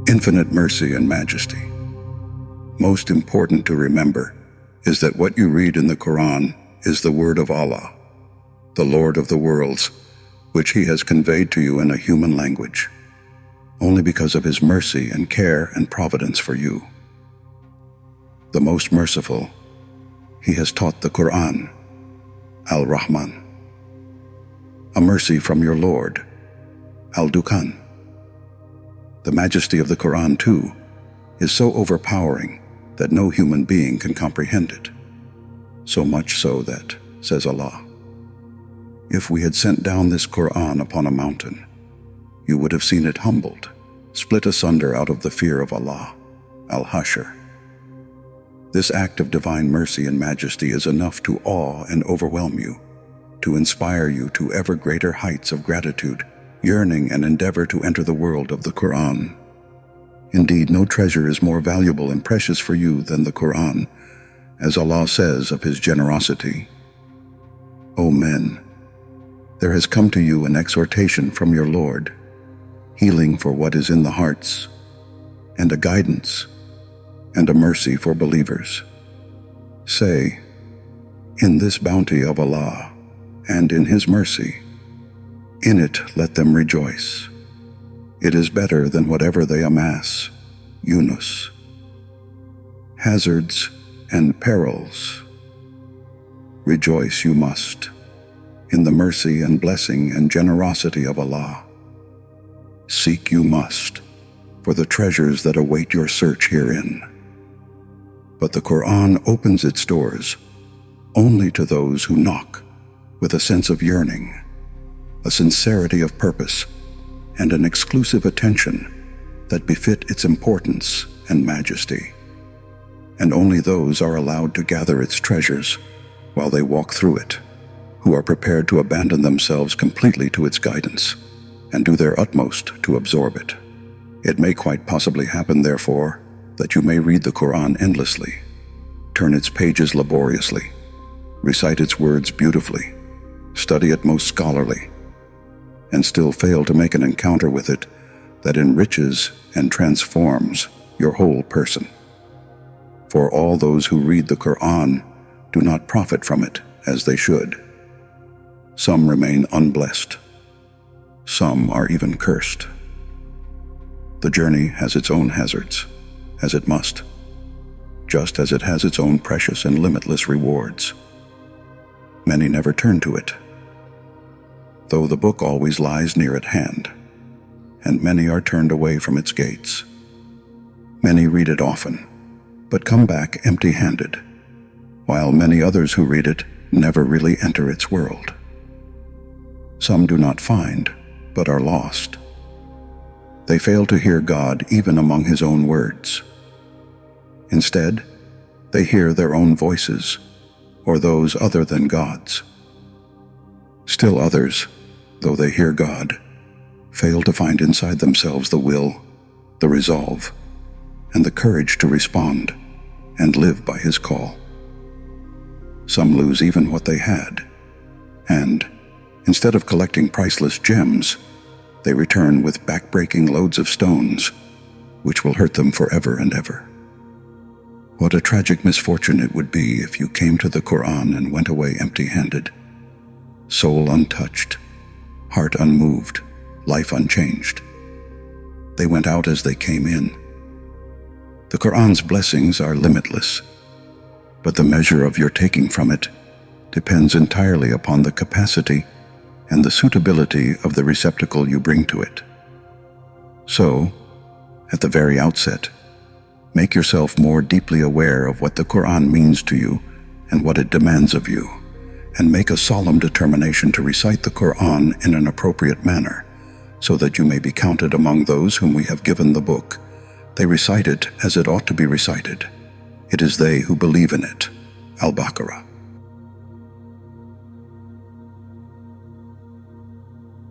Infinite mercy and majesty. Most important to remember is that what you read in the Qur'an is the word of Allah, the Lord of the worlds, which He has conveyed to you in a human language, only because of His mercy and care and providence for you. The most merciful, He has taught the Qur'an, Al-Rahman. A mercy from your Lord, Al-Dukan. The majesty of the Qur'an, too, is so overpowering that no human being can comprehend it. So much so that, says Allah, if we had sent down this Qur'an upon a mountain, you would have seen it humbled, split asunder out of the fear of Allah, Al-Hashr. This act of divine mercy and majesty is enough to awe and overwhelm you, to inspire you to ever greater heights of gratitude, yearning and endeavor to enter the world of the Qur'an. Indeed, no treasure is more valuable and precious for you than the Qur'an, as Allah says of His generosity. O men, there has come to you an exhortation from your Lord, healing for what is in the hearts, and a guidance, and a mercy for believers. Say, in this bounty of Allah, and in His mercy, in it let them rejoice. It is better than whatever they amass. Yunus. Hazards and perils. Rejoice you must, in the mercy and blessing and generosity of Allah. Seek you must, for the treasures that await your search herein. But the Qur'an opens its doors only to those who knock with a sense of yearning, a sincerity of purpose, and an exclusive attention that befit its importance and majesty. And only those are allowed to gather its treasures while they walk through it, who are prepared to abandon themselves completely to its guidance and do their utmost to absorb it. It may quite possibly happen, therefore, that you may read the Qur'an endlessly, turn its pages laboriously, recite its words beautifully, study it most scholarly, and still fail to make an encounter with it that enriches and transforms your whole person. For all those who read the Qur'an do not profit from it as they should. Some remain unblessed. Some are even cursed. The journey has its own hazards, as it must, just as it has its own precious and limitless rewards. Many never turn to it, though the book always lies near at hand, and many are turned away from its gates. Many read it often, but come back empty-handed, while many others who read it never really enter its world. Some do not find, but are lost. They fail to hear God even among His own words. Instead, they hear their own voices, or those other than God's. Still others, though they hear God, fail to find inside themselves the will, the resolve, and the courage to respond and live by His call. Some lose even what they had, and, instead of collecting priceless gems, they return with back-breaking loads of stones, which will hurt them forever and ever. What a tragic misfortune it would be if you came to the Qur'an and went away empty-handed, soul untouched, heart unmoved, life unchanged. They went out as they came in. The Qur'an's blessings are limitless, but the measure of your taking from it depends entirely upon the capacity and the suitability of the receptacle you bring to it. So, at the very outset, make yourself more deeply aware of what the Qur'an means to you and what it demands of you, and make a solemn determination to recite the Qur'an in an appropriate manner, so that you may be counted among those whom we have given the book. They recite it as it ought to be recited. It is they who believe in it. Al-Baqarah.